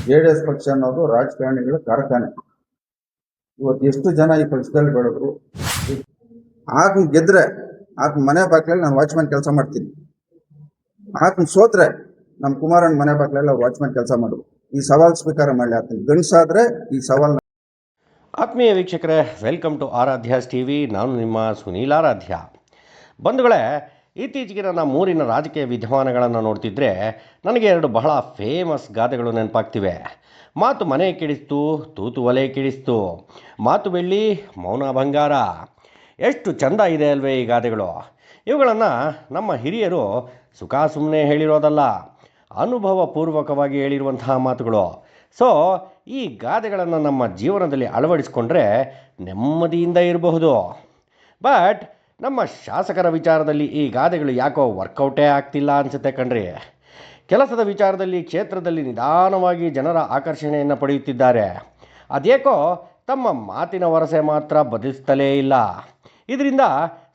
JDS ಪಕ್ಷ ಅನ್ನೋದು ರಾಜಕಾರಣಿಗಳ ಕಾರ್ಖಾನೆ. ಇವತ್ತು ಎಷ್ಟು ಜನ ಈ ಪಕ್ಷದಲ್ಲಿ ಬೆಳೆದ್ರು, ಆತ್ಮ ಗೆದ್ರೆ ಆತ್ಮ ಮನೆ ಬಾಗ್ಲಲ್ಲಿ ನಾನು ವಾಚ್ಮ್ಯಾನ್ ಕೆಲಸ ಮಾಡ್ತೀನಿ, ಆತ್ಮ ಸೋತ್ರೆ ನಮ್ಮ ಕುಮಾರಣ್ಣ ಮನೆ ಬಾಗ್ಲಲ್ಲಿ ಅವ್ರು ವಾಚ್ಮ್ಯಾನ್ ಕೆಲಸ ಮಾಡೋದು. ಈ ಸವಾಲ್ ಸ್ವೀಕಾರ ಮಾಡಲಿ, ಆತನ ಗಂಡಸಾದ್ರೆ ಈ ಸವಾಲ್. ಆತ್ಮೀಯ ವೀಕ್ಷಕರೇ, ವೆಲ್ಕಮ್ ಟು ಆರಾಧ್ಯಾಸ್ ಟಿವಿ. ನಾನು ನಿಮ್ಮ ಸುನೀಲ್ ಆರಾಧ್ಯ. ಬಂಧುಗಳೇ, ಇತ್ತೀಚೆಗೆ ನನ್ನ ಮೂರಿನ ರಾಜಕೀಯ ವಿದ್ಯಮಾನಗಳನ್ನು ನೋಡ್ತಿದ್ರೆ ನನಗೆ ಎರಡು ಬಹಳ ಫೇಮಸ್ ಗಾದೆಗಳು ನೆನಪಾಗ್ತಿವೆ. ಮಾತು ಮನೆ ಕೆಡಿಸ್ತು, ತೂತು ಒಲೆ ಕೆಡಿಸ್ತು, ಮಾತು ಬೆಳ್ಳಿ, ಮೌನ ಬಂಗಾರ. ಎಷ್ಟು ಚಂದ ಇದೆ ಅಲ್ವೇ ಈ ಗಾದೆಗಳು. ಇವುಗಳನ್ನು ನಮ್ಮ ಹಿರಿಯರು ಸುಖ ಸುಮ್ಮನೆ ಹೇಳಿರೋದಲ್ಲ, ಅನುಭವಪೂರ್ವಕವಾಗಿ ಹೇಳಿರುವಂತಹ ಮಾತುಗಳು. ಸೊ ಈ ಗಾದೆಗಳನ್ನು ನಮ್ಮ ಜೀವನದಲ್ಲಿ ಅಳವಡಿಸಿಕೊಂಡ್ರೆ ನೆಮ್ಮದಿಯಿಂದ ಇರಬಹುದು. ಬಟ್ ನಮ್ಮ ಶಾಸಕರ ವಿಚಾರದಲ್ಲಿ ಈ ಗಾದೆಗಳು ಯಾಕೋ ವರ್ಕೌಟೇ ಆಗ್ತಿಲ್ಲ ಅನಿಸುತ್ತೆ ಕಣ್ರಿ. ಕೆಲಸದ ವಿಚಾರದಲ್ಲಿ ಕ್ಷೇತ್ರದಲ್ಲಿ ನಿಧಾನವಾಗಿ ಜನರ ಆಕರ್ಷಣೆಯನ್ನು ಪಡೆಯುತ್ತಿದ್ದಾರೆ. ಅದೇಕೋ ತಮ್ಮ ಮಾತಿನ ವರಸೆ ಮಾತ್ರ ಬದಲಿಸ್ತಲೇ ಇಲ್ಲ. ಇದರಿಂದ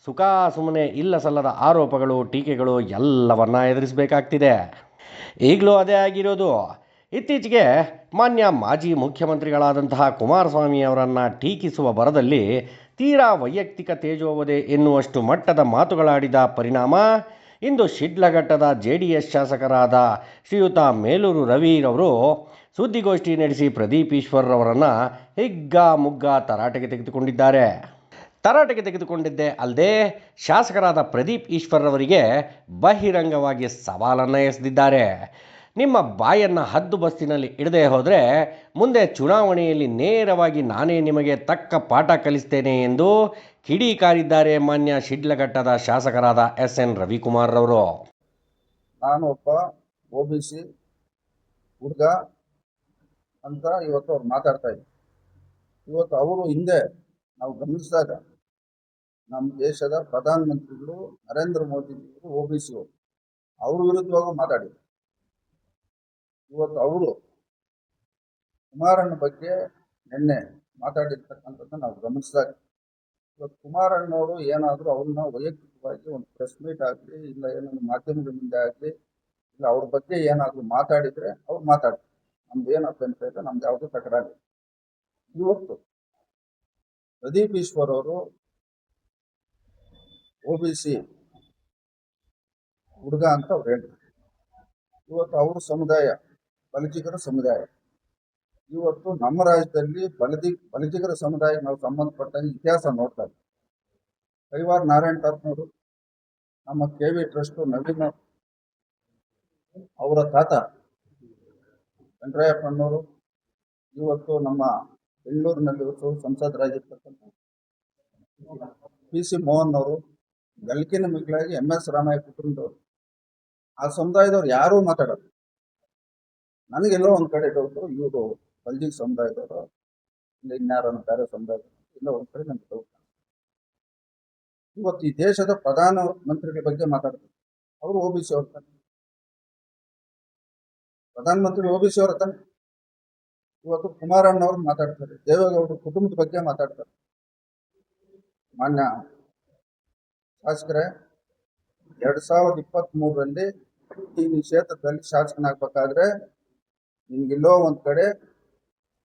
ಸುಖ ಸುಮ್ಮನೆ ಇಲ್ಲ ಸಲ್ಲದ ಆರೋಪಗಳು, ಟೀಕೆಗಳು ಎಲ್ಲವನ್ನ ಎದುರಿಸಬೇಕಾಗ್ತಿದೆ. ಈಗಲೂ ಅದೇ ಆಗಿರೋದು. ಇತ್ತೀಚೆಗೆ ಮಾನ್ಯ ಮಾಜಿ ಮುಖ್ಯಮಂತ್ರಿಗಳಾದಂತಹ ಕುಮಾರಸ್ವಾಮಿ ಅವರನ್ನು ಟೀಕಿಸುವ ಭರದಲ್ಲಿ ತೀರಾ ವೈಯಕ್ತಿಕ ತೇಜೋವಧೆ ಎನ್ನುವಷ್ಟು ಮಟ್ಟದ ಮಾತುಗಳಾಡಿದ ಪರಿಣಾಮ ಇಂದು ಶಿಡ್ಲಘಟ್ಟದ JDS ಶಾಸಕರಾದ ಶ್ರೀಯುತ ಮೇಲೂರು ರವಿರವರು ಸುದ್ದಿಗೋಷ್ಠಿ ನಡೆಸಿ ಪ್ರದೀಪ್ ಈಶ್ವರ್ ಅವರನ್ನು ಹಿಗ್ಗಾಮುಗ್ಗಾ ತರಾಟೆಗೆ ತೆಗೆದುಕೊಂಡಿದ್ದಾರೆ. ತರಾಟೆಗೆ ತೆಗೆದುಕೊಂಡಿದ್ದೇ ಅಲ್ಲದೆ ಶಾಸಕರಾದ ಪ್ರದೀಪ್ ಈಶ್ವರ್ ಅವರಿಗೆ ಬಹಿರಂಗವಾಗಿ ಸವಾಲನ್ನು ಎಸೆದಿದ್ದಾರೆ. ನಿಮ್ಮ ಬಾಯನ್ನು ಹದ್ದು ಬಸ್ತಿನಲ್ಲಿ ಇಡದೆ ಹೋದರೆ ಮುಂದೆ ಚುನಾವಣೆಯಲ್ಲಿ ನೇರವಾಗಿ ನಾನೇ ನಿಮಗೆ ತಕ್ಕ ಪಾಠ ಕಲಿಸ್ತೇನೆ ಎಂದು ಕಿಡಿಕಾರಿದ್ದಾರೆ ಮಾನ್ಯ ಶಿಡ್ಲಘಟ್ಟದ ಶಾಸಕರಾದ SN ರವಿಕುಮಾರ್ ಅವರು. ನಾನು ಒಬ್ಬ OBC ಹುಡುಗ ಅಂತ ಇವತ್ತು ಅವ್ರು ಮಾತಾಡ್ತಾ ಇದ್ರು. ಇವತ್ತು ಅವರು ಹಿಂದೆ ನಾವು ಗಮನಿಸಿದಾಗ ನಮ್ಮ ದೇಶದ ಪ್ರಧಾನಮಂತ್ರಿಗಳು ನರೇಂದ್ರ ಮೋದಿ OBC ಅವ್ರ ವಿರುದ್ಧವಾಗೂ ಮಾತಾಡಿದ್ರು. ಇವತ್ತು ಅವರು ಕುಮಾರಣ್ಣ ಬಗ್ಗೆ ನಿನ್ನೆ ಮಾತಾಡಿರ್ತಕ್ಕಂಥದ್ದು ನಾವು ಗಮನಿಸಿದಾಗ ಇವತ್ತು ಕುಮಾರಣ್ಣವರು ಏನಾದರೂ ಅವ್ರನ್ನ ವೈಯಕ್ತಿಕವಾಗಿ ಒಂದು ಪ್ರೆಸ್ ಮೀಟ್ ಆಗಲಿ, ಇಲ್ಲ ಏನಾದ್ರು ಮಾಧ್ಯಮದ ಮುಂದೆ ಆಗಲಿ, ಇಲ್ಲ ಅವ್ರ ಬಗ್ಗೆ ಏನಾದರೂ ಮಾತಾಡಿದರೆ ಅವ್ರು ಮಾತಾಡ್ತಾರೆ. ನಮ್ದು ಏನು ಅಭ್ಯಂತರ ಇಲ್ಲ, ನಮ್ದು ಯಾವುದೂ ತಕರಾರು. ಇವತ್ತು ಪ್ರದೀಪ್ ಈಶ್ವರ್ ಅವರು OBC ಹುಡುಗ ಅಂತ ಅವ್ರು ಹೇಳಿದ್ರು. ಇವತ್ತು ಅವ್ರ ಸಮುದಾಯ ಬಲಿಜಿಗರ ಸಮುದಾಯ. ಇವತ್ತು ನಮ್ಮ ರಾಜ್ಯದಲ್ಲಿ ಬಲಿಜಿಗರ ಸಮುದಾಯಕ್ಕೆ ನಾವು ಸಂಬಂಧಪಟ್ಟಂಗೆ ಇತಿಹಾಸ ನೋಡ್ತಾ ಇದ್ದೀವಿ. ಕೈವಾರ ನಾರಾಯಣ ತಾತನವರು, ನಮ್ಮ KV ಟ್ರಸ್ಟ್ ನವೀನ್ ಅವರ ತಾತ ವೆಂಕಟಯ್ಯಪ್ಪನವರು, ಇವತ್ತು ನಮ್ಮ ಬೆಂಗಳೂರಿನಲ್ಲಿ ಇವತ್ತು ಸಂಸದರಾಗಿರ್ತಕ್ಕಂಥ PC ಮೋಹನ್ ಅವರು, ಗಲ್ಕಿನ ಮಿಗಿಲಾಗಿ MS ರಾಮಯ್ಯ ಕುಟುಂಬದವರು, ಆ ಸಮುದಾಯದವ್ರು ಯಾರೂ ಮಾತಾಡೋದು. ನನಗೆಲ್ಲೋ ಒಂದು ಕಡೆ ಡೌಟು, ಇವರು ಬಲ್ಜಿಗ್ ಸಮುದಾಯದವರು ಇಲ್ಲ ಇನ್ಯಾರ ಬೇರೆ ಸಮುದಾಯದವರು ಇಲ್ಲ ಒಂದು ಕಡೆ ನನಗೆ ಡೌಟ್. ಇವತ್ತು ಈ ದೇಶದ ಪ್ರಧಾನ ಮಂತ್ರಿಗಳ ಬಗ್ಗೆ ಮಾತಾಡ್ತಾರೆ, ಅವರು OBC ಅವ್ರ ತಾನೆ, ಪ್ರಧಾನಮಂತ್ರಿ OBC ಅವರ ತಾನೆ. ಇವತ್ತು ಕುಮಾರಣ್ಣ ಅವ್ರು ಮಾತಾಡ್ತಾರೆ, ದೇವೇಗೌಡರ ಕುಟುಂಬದ ಬಗ್ಗೆ ಮಾತಾಡ್ತಾರೆ. ಮಾನ್ಯ ಶಾಸಕರೇ, 2023ರಲ್ಲಿ ಈ ಕ್ಷೇತ್ರದಲ್ಲಿ ಶಾಸಕನಾಗಬೇಕಾದ್ರೆ ನಿಮ್ಗೆಲ್ಲೋ ಒಂದು ಕಡೆ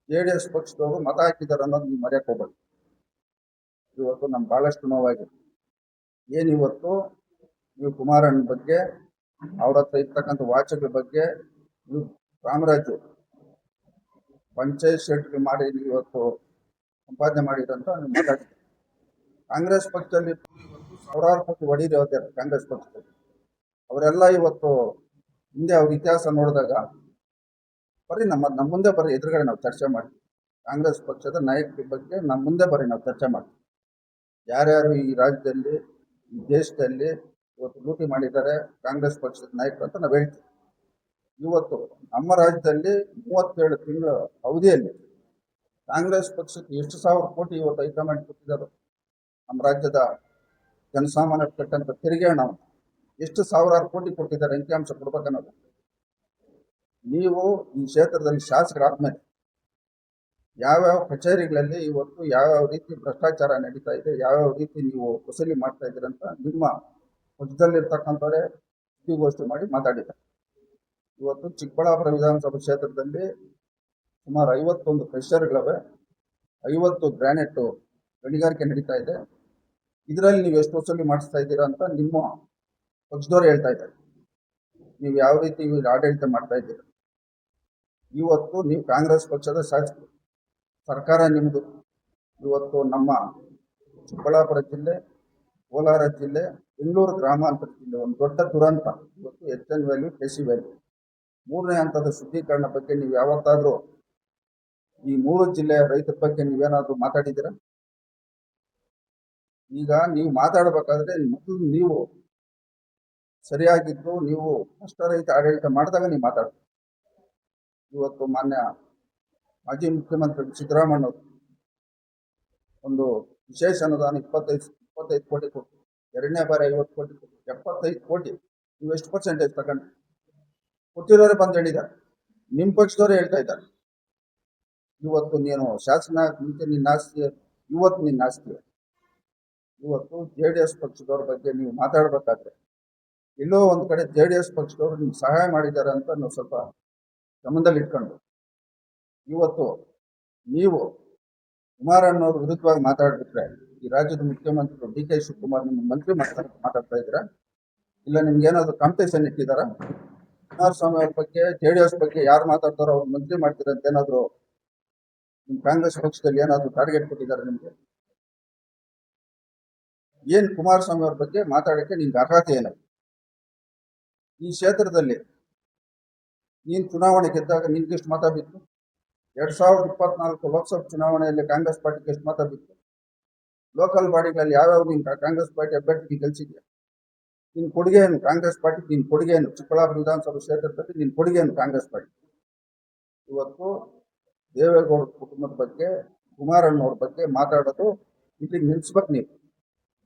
JDS ಪಕ್ಷದವರು ಮತ ಹಾಕಿದ್ದಾರೆ ಅನ್ನೋದು ನೀವು ಮರೆಯಕ್ಕೆ ಹೋಗ್ಬೇಡಿ. ಇವತ್ತು ನಮ್ಗೆ ಭಾಳಷ್ಟು ನೋವಾಗಿದೆ. ಏನಿವತ್ತು ನೀವು ಕುಮಾರಣ್ಣ ಬಗ್ಗೆ, ಅವ್ರ ಹತ್ರ ಇರ್ತಕ್ಕಂಥ ವಾಚಕರ ಬಗ್ಗೆ, ನೀವು ರಾಮರಾಜು ಪಂಚಾಯತ್ ಸೆಟ್ಗೆ ಮಾಡಿ ನೀವು ಇವತ್ತು ಸಂಪಾದನೆ ಮಾಡಿದಂತ ನೀವು ಮಾತಾಡ್ತೀವಿ. ಕಾಂಗ್ರೆಸ್ ಪಕ್ಷದಲ್ಲಿ ಸಾವಿರಾರು ಕೋಟಿ ಒಡೀರಿ ಹೋಗ್ತಾರೆ ಕಾಂಗ್ರೆಸ್ ಪಕ್ಷದಲ್ಲಿ. ಅವರೆಲ್ಲ ಇವತ್ತು ಹಿಂದೆ ಅವ್ರ ಇತಿಹಾಸ ನೋಡಿದಾಗ ಬರೀ ನಮ್ಮ ಮುಂದೆ ಬರೀ ಎದುರುಗಡೆ ನಾವು ಚರ್ಚೆ ಮಾಡ್ತೀವಿ. ಕಾಂಗ್ರೆಸ್ ಪಕ್ಷದ ನಾಯಕರ ಬಗ್ಗೆ ನಮ್ಮ ಮುಂದೆ ಬರೀ ನಾವು ಚರ್ಚೆ ಮಾಡ್ತೀವಿ. ಯಾರ್ಯಾರು ಈ ರಾಜ್ಯದಲ್ಲಿ, ಈ ದೇಶದಲ್ಲಿ ಇವತ್ತು ಲೂಟಿ ಮಾಡಿದ್ದಾರೆ ಕಾಂಗ್ರೆಸ್ ಪಕ್ಷದ ನಾಯಕರು ಅಂತ ನಾವು ಹೇಳ್ತೀವಿ. ಇವತ್ತು ನಮ್ಮ ರಾಜ್ಯದಲ್ಲಿ 37 ತಿಂಗಳ ಅವಧಿಯಲ್ಲಿ ಕಾಂಗ್ರೆಸ್ ಪಕ್ಷಕ್ಕೆ ಎಷ್ಟು ಸಾವಿರ ಕೋಟಿ ಇವತ್ತು ಹೈಕಮಾಂಡ್ ಕೊಟ್ಟಿದ್ದಾರೆ. ನಮ್ಮ ರಾಜ್ಯದ ಜನಸಾಮಾನ್ಯ ಕಟ್ಟಂತ ತೆರಿಗೆ ಹಣ ಎಷ್ಟು ಸಾವಿರಾರು ಕೋಟಿ ಕೊಟ್ಟಿದ್ದಾರೆ, ಅಂಕಿಅಂಶ ಕೊಡ್ಬೇಕನ್ನೋದು. ನೀವು ಈ ಕ್ಷೇತ್ರದಲ್ಲಿ ಶಾಸಕರಾದ್ಮೇಲೆ ಯಾವ್ಯಾವ ಕಚೇರಿಗಳಲ್ಲಿ ಇವತ್ತು ಯಾವ್ಯಾವ ರೀತಿ ಭ್ರಷ್ಟಾಚಾರ ನಡೀತಾ ಇದೆ, ಯಾವ್ಯಾವ ರೀತಿ ನೀವು ವಸೂಲಿ ಮಾಡ್ತಾ ಇದ್ದೀರಂತ ನಿಮ್ಮ ಪಕ್ಷದಲ್ಲಿರ್ತಕ್ಕಂಥವರೇ ಸುದ್ದಿಗೋಷ್ಠಿ ಮಾಡಿ ಮಾತಾಡಿದ್ದಾರೆ. ಇವತ್ತು ಚಿಕ್ಕಬಳ್ಳಾಪುರ ವಿಧಾನಸಭಾ ಕ್ಷೇತ್ರದಲ್ಲಿ ಸುಮಾರು 51 ಕ್ರಷರ್ಗಳಿವೆ, 50 ಗ್ರಾನೈಟ್ ಗಣಿಗಾರಿಕೆ ನಡೀತಾ ಇದೆ. ಇದರಲ್ಲಿ ನೀವು ಎಷ್ಟು ವಸೂಲಿ ಮಾಡಿಸ್ತಾ ಇದ್ದೀರಾ ಅಂತ ನಿಮ್ಮ ಪಕ್ಷದವರು ಹೇಳ್ತಾ ಇದ್ದಾರೆ. ನೀವು ಯಾವ ರೀತಿ ಆಡಳಿತ ಮಾಡ್ತಾ ಇದ್ದೀರಾ? ಇವತ್ತು ನೀವು ಕಾಂಗ್ರೆಸ್ ಪಕ್ಷದ ಶಾಸಕರು, ಸರ್ಕಾರ ನಿಮ್ಮದು. ಇವತ್ತು ನಮ್ಮ ಚಿಕ್ಕಬಳ್ಳಾಪುರ ಜಿಲ್ಲೆ, ಕೋಲಾರ ಜಿಲ್ಲೆ, ಬೆಂಗಳೂರು ಗ್ರಾಮಾಂತರ ಜಿಲ್ಲೆ ಒಂದು ದೊಡ್ಡ ದುರಂತ. ಇವತ್ತು HN ವ್ಯಾಲ್ಯೂ, KC ವ್ಯಾಲ್ಯೂ 3ನೇ ಹಂತದ ಶುದ್ಧೀಕರಣ ಬಗ್ಗೆ ನೀವು ಯಾವತ್ತಾದರೂ ಈ 3 ಜಿಲ್ಲೆಯ ರೈತರ ಬಗ್ಗೆ ನೀವೇನಾದರೂ ಮಾತಾಡಿದ್ದೀರಾ? ಈಗ ನೀವು ಮಾತಾಡಬೇಕಾದ್ರೆ ಮೊದಲು ನೀವು ಸರಿಯಾಗಿದ್ದು, ನೀವು ಕಷ್ಟರಹಿತ ಆಡಳಿತ ಮಾಡಿದಾಗ ನೀವು ಮಾತಾಡ್ತೀರಿ. ಇವತ್ತು ಮಾನ್ಯ ಮಾಜಿ ಮುಖ್ಯಮಂತ್ರಿ ಸಿದ್ದರಾಮಯ್ಯ ಅವರು ಒಂದು ವಿಶೇಷ ಅನುದಾನ 25 ಕೋಟಿ ಕೊಟ್ಟು, 2ನೇ ಬಾರಿ 50 ಕೋಟಿ ಕೊಟ್ಟು, 75 ಕೋಟಿ. ನೀವು ಎಷ್ಟು ಪರ್ಸೆಂಟೇಜ್ ತಗೊಂಡ್ರಿ? ಕೊಟ್ಟಿರೋರೇ ಬಂದು ಹೇಳಿದ್ದಾರೆ, ನಿಮ್ಮ ಪಕ್ಷದವರೇ ಹೇಳ್ತಾ ಇದ್ದಾರೆ. ಇವತ್ತು ನೀನು ಶಾಸನ ಮುಂಚೆ ನಿನ್ನ ಆಸ್ತಿ, ಇವತ್ತು ನಿನ್ನ ಆಸ್ತಿ. ಇವತ್ತು JDS ಪಕ್ಷದವ್ರ ಬಗ್ಗೆ ನೀವು ಮಾತಾಡಬೇಕಾದ್ರೆ ಎಲ್ಲೋ ಒಂದು ಕಡೆ JDS ಪಕ್ಷದವರು ನಿಮ್ಗೆ ಸಹಾಯ ಮಾಡಿದ್ದಾರೆ ಅಂತ ನಾವು ಸ್ವಲ್ಪ ಗಮನದಲ್ಲಿ ಇಟ್ಕೊಂಡು, ಇವತ್ತು ನೀವು ಕುಮಾರಣ್ಣವ್ರ ವಿರುದ್ಧವಾಗಿ ಮಾತಾಡ್ಬಿಟ್ರೆ ಈ ರಾಜ್ಯದ ಮುಖ್ಯಮಂತ್ರಿ DK ಶಿವಕುಮಾರ್ ನಿಮ್ಮ ಮಂತ್ರಿ ಮಾತಾಡ್ತಾ ಇದ್ದೀರಾ? ಇಲ್ಲ ನಿಮ್ಗೆ ಏನಾದ್ರು ಕಾಂಪಿಟೇಷನ್ ಇಟ್ಟಿದ್ದಾರಾ? ಕುಮಾರಸ್ವಾಮಿ ಅವ್ರ ಬಗ್ಗೆ, JDS ಬಗ್ಗೆ ಯಾರು ಮಾತಾಡ್ತಾರೋ ಅವ್ರು ಮಂತ್ರಿ ಮಾಡ್ತೀರ ಅಂತ ಏನಾದ್ರು ನಿಮ್ ಕಾಂಗ್ರೆಸ್ ಪಕ್ಷದಲ್ಲಿ ಏನಾದ್ರು ಟಾರ್ಗೆಟ್ ಕೊಟ್ಟಿದ್ದಾರೆ ನಿಮ್ಗೆ? ಏನ್ ಕುಮಾರಸ್ವಾಮಿ ಅವ್ರ ಬಗ್ಗೆ ಮಾತಾಡಕ್ಕೆ ನಿಮ್ಗೆ ಅರ್ಹತೆ ಏನ? ಈ ಕ್ಷೇತ್ರದಲ್ಲಿ ನೀನ್ ಚುನಾವಣೆ ಗೆದ್ದಾಗ ನಿನ್ಗೆ ಎಷ್ಟು ಮತ ಬಿತ್ತು? 2024 ಲೋಕಸಭಾ ಚುನಾವಣೆಯಲ್ಲಿ ಕಾಂಗ್ರೆಸ್ ಪಾರ್ಟಿಗೆ ಎಷ್ಟು ಮತ ಬಿತ್ತು? ಲೋಕಲ್ ಬಾಡಿಗಳಲ್ಲಿ ಯಾವ್ಯಾವ ನಿನ್ ಕಾಂಗ್ರೆಸ್ ಪಾರ್ಟಿ ಅಭ್ಯರ್ಥಿಗೆ ಗೆಲ್ಸಿದ್ಯಾ? ನಿನ್ ಕೊಡುಗೆ ಏನು ಕಾಂಗ್ರೆಸ್ ಪಾರ್ಟಿ? ನಿನ್ ಕೊಡುಗೆ ಏನು ಚಿಕ್ಕಬಳ್ಳಾಪುರ ವಿಧಾನಸಭಾ ಕ್ಷೇತ್ರದಲ್ಲಿ? ನಿನ್ ಕೊಡುಗೆ ಏನು ಕಾಂಗ್ರೆಸ್ ಪಾರ್ಟಿ? ಇವತ್ತು ದೇವೇಗೌಡ ಕುಟುಂಬದ ಬಗ್ಗೆ, ಕುಮಾರಣ್ಣವ್ರ ಬಗ್ಗೆ ಮಾತಾಡೋದು ಇಲ್ಲಿಗೆ ನಿಲ್ಸ್ಬೇಕು. ನೀವು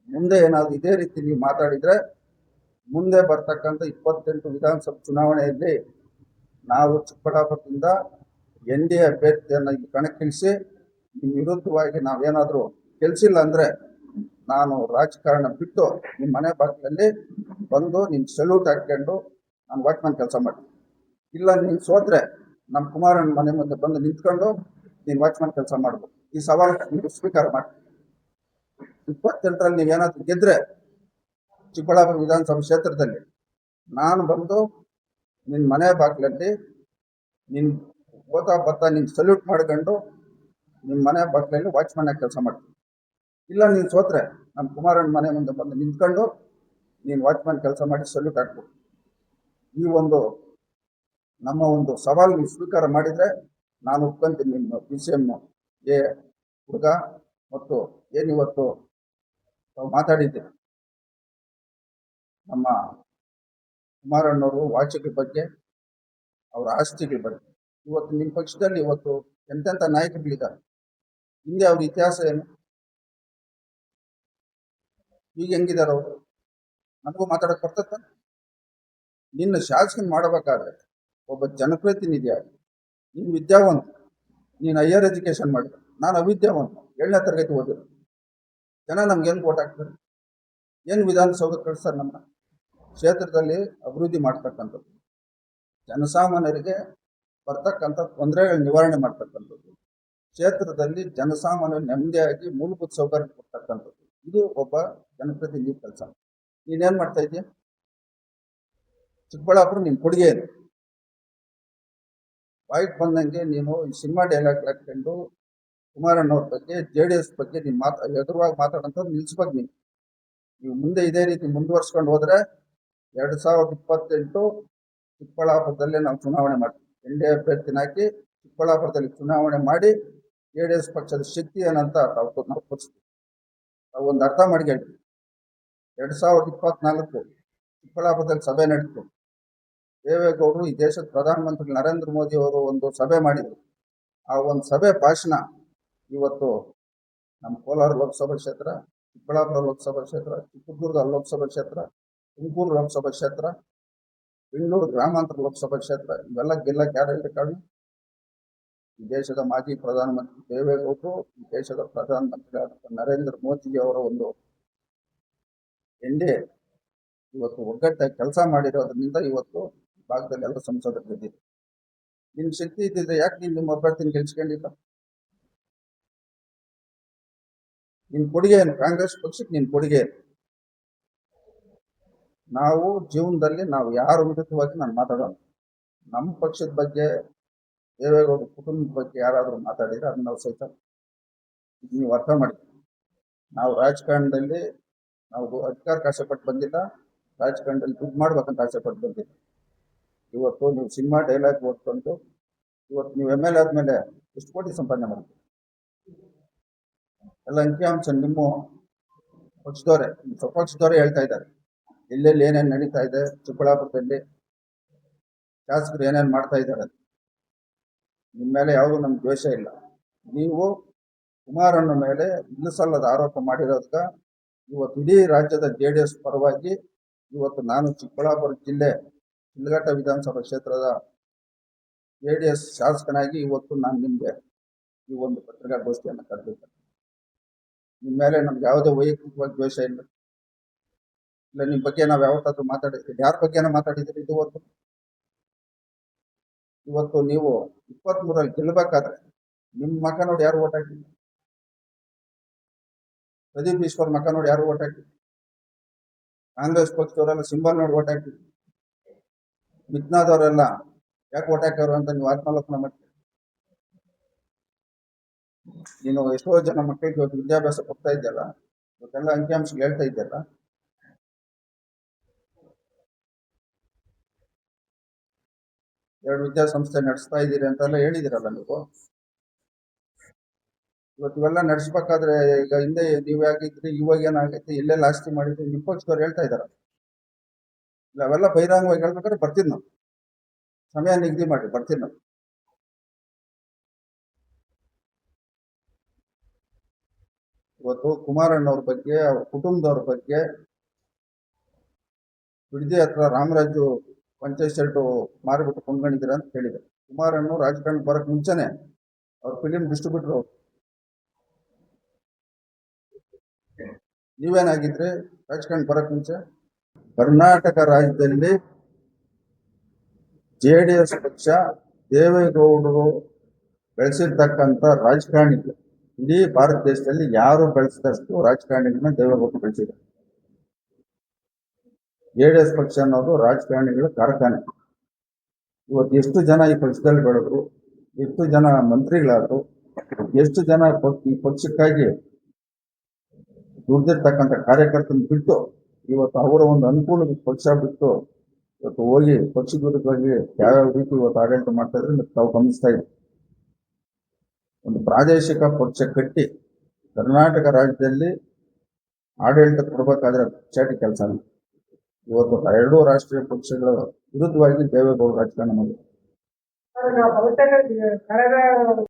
ಮುಂದೆ ಏನಾದ್ರು ಇದೇ ರೀತಿ ನೀವು ಮಾತಾಡಿದ್ರೆ ಮುಂದೆ ಬರ್ತಕ್ಕಂಥ 28 ವಿಧಾನಸಭಾ ಚುನಾವಣೆಯಲ್ಲಿ ನಾವು ಚಿಕ್ಕಬಳ್ಳಾಪುರದಿಂದ NDA ಅಭ್ಯರ್ಥಿಯನ್ನು ಕಣಕ್ಕಿಳಿಸಿ ನಿಮ್ಮ ವಿರುದ್ಧವಾಗಿ ನಾವೇನಾದರೂ ಗೆಲ್ಸಿಲ್ಲ ಅಂದ್ರೆ ನಾನು ರಾಜಕಾರಣ ಬಿಟ್ಟು ನಿಮ್ಮ ಮನೆ ಬಾಗಿಲಲ್ಲಿ ಬಂದು ನಿಮ್ ಸಲ್ಯೂಟ್ ಹಾಕೊಂಡು ನಾನು ವಾಚ್ಮನ್ ಕೆಲಸ ಮಾಡ್ತೀನಿ. ಇಲ್ಲ ನೀನು ಸೋತ್ರೆ ನಮ್ಮ ಕುಮಾರಣ್ಣ ಮನೆ ಮುಂದೆ ಬಂದು ನಿಂತ್ಕೊಂಡು ನೀನು ವಾಚ್ಮನ್ ಕೆಲಸ ಮಾಡ್ಬೋದು. ಈ ಸವಾಲು ನೀವು ಸ್ವೀಕಾರ ಮಾಡಿ. 28ರಲ್ಲಿ ನೀವೇನಾದ್ರೂ ಗೆದ್ರೆ ಚಿಕ್ಕಬಳ್ಳಾಪುರ ವಿಧಾನಸಭಾ ಕ್ಷೇತ್ರದಲ್ಲಿ ನಾನು ಬಂದು ನಿನ್ನ ಮನೆ ಬಾಗಿಲಲ್ಲಿ ನಿನ್ ಓತಾ ಬತ್ತಾ ನಿನ್ ಸಲ್ಯೂಟ್ ಮಾಡ್ಕೊಂಡು ನಿಮ್ಮ ಮನೆ ಬಾಗಿಲಲ್ಲಿ ವಾಚ್ಮನ್ ಆಗಿ ಕೆಲಸ ಮಾಡ್ತೀನಿ. ಇಲ್ಲ ನೀನು ಸೋತ್ರೆ ನಮ್ಮ ಕುಮಾರಣ್ಣ ಮನೆ ಮುಂದೆ ಬಂದು ನಿಂತ್ಕೊಂಡು ನೀನು ವಾಚ್ಮನ್ ಕೆಲಸ ಮಾಡಿ ಸಲ್ಯೂಟ್ ಹಾಕ್ಬೋದು. ಈ ಒಂದು ನಮ್ಮ ಒಂದು ಸವಾಲು ನೀವು ಸ್ವೀಕಾರ ಮಾಡಿದರೆ ನಾನು ಒಪ್ಕೊಂತೀನಿ. ನಿಮ್ಮ PCM ಹುಡುಗ ಮತ್ತು ಏನಿವತ್ತು ಮಾತಾಡಿದ್ದೀರಿ ನಮ್ಮ ಕುಮಾರಣ್ಣವರು ವಾಚಕರ ಬಗ್ಗೆ, ಅವರ ಆಸ್ತಿಗಳ ಬಗ್ಗೆ, ಇವತ್ತು ನಿಮ್ಮ ಪಕ್ಷದಲ್ಲಿ ಇವತ್ತು ಎಂತೆಂಥ ನಾಯಕರುಗಳಿದ್ದಾರೆ. ಹಿಂದೆ ಅವ್ರ ಇತಿಹಾಸ ಏನು? ಈಗ ಹೆಂಗಿದ್ದಾರೆ ಅವರು? ನಮಗೂ ಮಾತಾಡಕ್ಕೆ ಬರ್ತದ? ನಿನ್ನ ಶಾಸಕನ ಮಾಡಬೇಕಾದ್ರೆ ಒಬ್ಬ ಜನಪ್ರತಿನಿಧಿಯಾಗಿ ನೀನು ವಿದ್ಯಾವಂತ, ನೀನು ಹೈಯರ್ ಎಜುಕೇಶನ್ ಮಾಡಿದ, ನಾನು ಅವಿದ್ಯಾವಂತ, 7ನೇ ತರಗತಿ ಓದಿರೋ. ಜನ ನಮ್ಗೆ ಏನು ಓಟ್ ಹಾಕ್ತಾರೆ? ಏನು ವಿಧಾನಸೌಧಕ್ಕೆ ಕಳಿಸ್ತಾರೆ? ನಮ್ಮ ಕ್ಷೇತ್ರದಲ್ಲಿ ಅಭಿವೃದ್ಧಿ ಮಾಡ್ತಕ್ಕಂಥದ್ದು, ಜನಸಾಮಾನ್ಯರಿಗೆ ಬರ್ತಕ್ಕಂಥ ತೊಂದರೆಗಳ ನಿವಾರಣೆ ಮಾಡ್ತಕ್ಕಂಥದ್ದು, ಕ್ಷೇತ್ರದಲ್ಲಿ ಜನಸಾಮಾನ್ಯರು ನೆಮ್ಮದಿಯಾಗಿ ಮೂಲಭೂತ ಸೌಕರ್ಯ ಕೊಡ್ತಕ್ಕಂಥದ್ದು, ಇದು ಒಬ್ಬ ಜನಪ್ರತಿನಿಧಿ ಕೆಲಸ. ನೀನೇನು ಮಾಡ್ತಾ ಇದೀಯ? ಚಿಕ್ಕಬಳ್ಳಾಪುರ ನಿನ್ನ ಕೊಡುಗೆ ಏನು? ಬಾಯಿಗೆ ಬಂದಂಗೆ ನೀನು ಈ ಸಿನಿಮಾ ಡೈಲಾಗ್ ಹಾಕೊಂಡು ಕುಮಾರಣ್ಣವ್ರ ಬಗ್ಗೆ, JDS ಬಗ್ಗೆ ನೀನು ಎದುರುವಾಗಿ ಮಾತಾಡೋಂಥದ್ದು ನಿಲ್ಸ್ಬೇಕು. ನೀವು ಮುಂದೆ ಇದೇ ರೀತಿ ಮುಂದುವರ್ಸ್ಕೊಂಡು ಹೋದ್ರೆ 2028 ಚಿಕ್ಕಬಳ್ಳಾಪುರದಲ್ಲೇ ನಾವು ಚುನಾವಣೆ ಮಾಡ್ತೀವಿ. NDA ಅಭ್ಯರ್ಥಿನ ಹಾಕಿ ಚಿಕ್ಕಬಳ್ಳಾಪುರದಲ್ಲಿ ಚುನಾವಣೆ ಮಾಡಿ JDS ಪಕ್ಷದ ಶಕ್ತಿ ಏನಂತ ನಾವು ತೋರಿಸ್ತೀವಿ. ನಾವು ಒಂದು ಅರ್ಥ ಮಾಡ್ಕೊಳ್ತೀವಿ. 2024 ಚಿಕ್ಕಬಳ್ಳಾಪುರದಲ್ಲಿ ಸಭೆ ನಡೀತು. ದೇವೇಗೌಡರು ಈ ದೇಶದ ಪ್ರಧಾನಮಂತ್ರಿ ನರೇಂದ್ರ ಮೋದಿ ಅವರು ಒಂದು ಸಭೆ ಮಾಡಿದರು. ಆ ಒಂದು ಸಭೆ ಭಾಷಣ ಇವತ್ತು ನಮ್ಮ ಕೋಲಾರ ಲೋಕಸಭಾ ಕ್ಷೇತ್ರ, ಚಿಕ್ಕಬಳ್ಳಾಪುರ ಲೋಕಸಭಾ ಕ್ಷೇತ್ರ, ಚಿತ್ರದುರ್ಗ ಲೋಕಸಭಾ ಕ್ಷೇತ್ರ, ತುಮಕೂರು ಲೋಕಸಭಾ ಕ್ಷೇತ್ರ, ಬೆಂಗಳೂರು ಗ್ರಾಮಾಂತರ ಲೋಕಸಭಾ ಕ್ಷೇತ್ರ ಇವೆಲ್ಲ ಗೆಲ್ಲಕ್ಕೆ ಯಾರು ಕಾರಣ? ಈ ದೇಶದ ಮಾಜಿ ಪ್ರಧಾನಮಂತ್ರಿ ದೇವೇಗೌಡರು, ಈ ದೇಶದ ಪ್ರಧಾನಮಂತ್ರಿ ನರೇಂದ್ರ ಮೋದಿ ಅವರ ಒಂದು NDA ಇವತ್ತು ಒಗ್ಗಟ್ಟಾಗಿ ಕೆಲಸ ಮಾಡಿರೋದ್ರಿಂದ ಇವತ್ತು ಭಾಗದಲ್ಲಿ ಎಲ್ಲ ಸಂಸದರು ಗೆದ್ದಿದೆ. ನಿನ್ ಶಕ್ತಿ ಇದ್ದಿದ್ರೆ ಯಾಕೆ ನೀನು ನಿಮ್ಮ ಅಭ್ಯರ್ಥಿನ ಗೆಲ್ಸ್ಕೊಂಡಿಲ್ಲ? ನಿನ್ ಕೊಡುಗೆ ಏನು ಕಾಂಗ್ರೆಸ್ ಪಕ್ಷಕ್ಕೆ? ನಿನ್ ಕೊಡುಗೆ ಏನು? ನಾವು ಜೀವನದಲ್ಲಿ ನಾವು ಯಾರ ವಿರುದ್ಧವಾಗಿ ನಾನು ಮಾತಾಡೋಣ. ನಮ್ಮ ಪಕ್ಷದ ಬಗ್ಗೆ, ದೇವೇಗೌಡ ಕುಟುಂಬದ ಬಗ್ಗೆ ಯಾರಾದರೂ ಮಾತಾಡಿದ್ರೆ ಅದನ್ನ ನಾವು ಸಹಿತ ನೀವು ಅರ್ಥ ಮಾಡಿ. ನಾವು ರಾಜಕಾರಣದಲ್ಲಿ ನಾವು ಅಧಿಕಾರಕ್ಕೆ ಆಸೆಪಟ್ಟು ಬಂದಿಲ್ಲ, ರಾಜಕಾರಣದಲ್ಲಿ ದುಡ್ಡು ಮಾಡ್ಬೇಕಂತ ಆಸೆಪಟ್ಟು ಬಂದಿಲ್ಲ. ಇವತ್ತು ನೀವು ಸಿನಿಮಾ ಡೈಲಾಗ್ ಓದ್ಕೊಂಡು ಇವತ್ತು ನೀವು ಎಮ್ ಎಲ್ ಎ ಆದ್ಮೇಲೆ ಎಷ್ಟು ಕೋಟಿ ಸಂಪಾದನೆ ಮಾಡ್ತೀವಿ? ಎಲ್ಲ ಅಂಕಿಅಂಶ ನಿಮ್ಮ ಪಕ್ಷದವರೇ, ಸ್ವಪಕ್ಷದವರೇ ಹೇಳ್ತಾ ಇದ್ದಾರೆ. ಎಲ್ಲೆಲ್ಲಿ ಏನೇನು ನಡೀತಾ ಇದೆ, ಚಿಕ್ಕಬಳ್ಳಾಪುರದಲ್ಲಿ ಶಾಸಕರು ಏನೇನು ಮಾಡ್ತಾ ಇದ್ದಾರೆ. ನಿಮ್ಮ ಮೇಲೆ ಯಾವುದೂ ನಮ್ಗೆ ದ್ವೇಷ ಇಲ್ಲ. ನೀವು ಕುಮಾರಣ್ಣ ಮೇಲೆ ನಿಲ್ಲಿಸಲ್ಲದ ಆರೋಪ ಮಾಡಿರೋದಕ್ಕ ಇವತ್ತು ಇಡೀ ರಾಜ್ಯದ JDS ಪರವಾಗಿ ಇವತ್ತು ನಾನು ಚಿಕ್ಕಬಳ್ಳಾಪುರ ಜಿಲ್ಲೆ ಶಿಡ್ಲಘಟ್ಟ ವಿಧಾನಸಭಾ ಕ್ಷೇತ್ರದ JDS ಶಾಸಕನಾಗಿ ಇವತ್ತು ನಾನು ನಿಮಗೆ ಈ ಒಂದು ಪತ್ರಿಕಾಗೋಷ್ಠಿಯನ್ನು ಕರೆದಿದ್ದೇನೆ. ನಿಮ್ಮ ಮೇಲೆ ನಮ್ಗೆ ಯಾವುದೇ ವೈಯಕ್ತಿಕವಾಗಿ ದ್ವೇಷ ಇಲ್ಲ. ಇಲ್ಲ ನಿಮ್ಮ ಬಗ್ಗೆ ನಾವು ಯಾವತ್ತಾದ್ರೂ ಮಾತಾಡಿದ್ದೀವಿ? ಯಾರ ಬಗ್ಗೆನ ಮಾತಾಡಿದ್ದೀರಿ ಇದುವರೆಗೂ? ಇವತ್ತು ನೀವು 23ರಲ್ಲಿ ಗೆಲ್ಲಬೇಕಾದ್ರೆ ನಿಮ್ಮ ಮಕ ನೋಡಿ ಯಾರು ಓಟ್ ಹಾಕಿದ್ರು? ಪ್ರದೀಪ್ ಈಶ್ವರ್ ಮಕ ನೋಡಿ ಯಾರು ಓಟ್ ಹಾಕಿದ್ರು? ಕಾಂಗ್ರೆಸ್ ಪಕ್ಷದವರೆಲ್ಲ ಸಿಂಬಲ್ ನೋಡಿ ಓಟ್ ಹಾಕಿದ್ರು. ಮಿತ್ನಾದವರೆಲ್ಲ ಯಾಕೆ ಓಟ್ ಹಾಕ್ಯವ್ರು ಅಂತ ನೀವು ಆತ್ಮಾಲೋಚನೆ ಮಾಡಿ. ನೀನು ಎಷ್ಟೋ ಜನ ಮಕ್ಕಳಿಗೆ ಇವತ್ತು ವಿದ್ಯಾಭ್ಯಾಸ ಕೊಡ್ತಾ ಇದ್ದಲ್ಲ, ಇವತ್ತೆಲ್ಲ ಅಂಕಿಅಂಶ ಹೇಳ್ತಾ ಇದ್ದಲ್ಲ, ಎರಡು ವಿದ್ಯಾಸಂಸ್ಥೆ ನಡೆಸ್ತಾ ಇದ್ದೀರಿ ಅಂತೆಲ್ಲ ಹೇಳಿದಿರಲ್ಲ ನೀವು. ಇವತ್ತು ಇವೆಲ್ಲ ನಡೆಸ್ಬೇಕಾದ್ರೆ ಈಗ ಹಿಂದೆ ನೀವು ಯಾಕಿದ್ರಿ, ಇವಾಗ ಏನಾಗೈತಿ, ಎಲ್ಲೆಲ್ಲ ಆಸ್ತಿ ಮಾಡಿದ್ರಿ, ನಿಮ್ಮ ಪಕ್ಷದವ್ರು ಹೇಳ್ತಾ ಇದಾರ. ಇಲ್ಲ ಅವೆಲ್ಲ ಬಹಿರಂಗವಾಗಿ ಹೇಳ್ಬೇಕಾದ್ರೆ ಬರ್ತೀವಿ ನಾವು, ಸಮಯ ನಿಗದಿ ಮಾಡಿ ಬರ್ತೀವಿ ನಾವು. ಇವತ್ತು ಕುಮಾರಣ್ಣವ್ರ ಬಗ್ಗೆ, ಅವ್ರ ಕುಟುಂಬದವ್ರ ಬಗ್ಗೆ, ಬಿಡದಿ ಹತ್ರ ರಾಮರಾಜು ಪಂಚಾಯತ್ ಶೆಲ್ಟು ಮಾರಿಬಿಟ್ಟು ಕೊಂಡ್ಕೊಂಡಿದ್ದೀರ ಅಂತ ಹೇಳಿದೆ. ಕುಮಾರಣ್ಣ ರಾಜಕಾರಣಕ್ಕೆ ಬರಕ್ ಮುಂಚೆನೆ ಅವ್ರ ಫಿಲಿಂ ಡಿಸ್ಟ್ರಿಬ್ಯೂಟರ್. ನೀವೇನಾಗಿದ್ರಿ ರಾಜಕಾರಣ ಬರಕ್ ಮುಂಚೆ? ಕರ್ನಾಟಕ ರಾಜ್ಯದಲ್ಲಿ JDS ಪಕ್ಷ ದೇವೇಗೌಡರು ಬೆಳೆಸಿರ್ತಕ್ಕಂಥ ರಾಜಕಾರಣಿಗಳು ಇಡೀ ಭಾರತ ದೇಶದಲ್ಲಿ ಯಾರು ಬೆಳೆಸಿದಷ್ಟು ರಾಜಕಾರಣಿಗಳನ್ನ ದೇವೇಗೌಡರು ಬೆಳೆಸಿದ್ದಾರೆ. JDS ಪಕ್ಷ ಅನ್ನೋದು ರಾಜಕಾರಣಿಗಳ ಕಾರ್ಖಾನೆ. ಇವತ್ತು ಎಷ್ಟು ಜನ ಈ ಪಕ್ಷದಲ್ಲಿ ಬೆಳೆದ್ರು, ಎಷ್ಟು ಜನ ಮಂತ್ರಿಗಳಾದ್ರು, ಎಷ್ಟು ಜನ ಈ ಪಕ್ಷಕ್ಕಾಗಿ ದುಡ್ದಿರ್ತಕ್ಕಂಥ ಕಾರ್ಯಕರ್ತನ ಬಿಟ್ಟು ಇವತ್ತು ಅವರ ಒಂದು ಅನುಕೂಲಕ್ಕೆ ಪಕ್ಷ ಬಿಟ್ಟು ಇವತ್ತು ಹೋಗಿ ಪಕ್ಷದ ವಿರುದ್ಧವಾಗಿ ಯಾವ್ಯಾವ ರೀತಿ ಇವತ್ತು ಆಡಳಿತ ಮಾಡ್ತಾ ಇದ್ರೆ ತಾವು ಗಮನಿಸ್ತಾ ಇದ್ದೀವಿ. ಒಂದು ಪ್ರಾದೇಶಿಕ ಪಕ್ಷ ಕಟ್ಟಿ ಕರ್ನಾಟಕ ರಾಜ್ಯದಲ್ಲಿ ಆಡಳಿತ ಕೊಡಬೇಕಾದ್ರೆ ಚಾಟಿ ಕೆಲಸ. ಇವತ್ತು ಎರಡೂ ರಾಷ್ಟ್ರೀಯ ಪಕ್ಷಗಳ ವಿರುದ್ಧವಾಗಿ ದೇವೇಗೌಡ ರಾಜಕಾರಣ ಮಾಡಿದ್ದಾರೆ.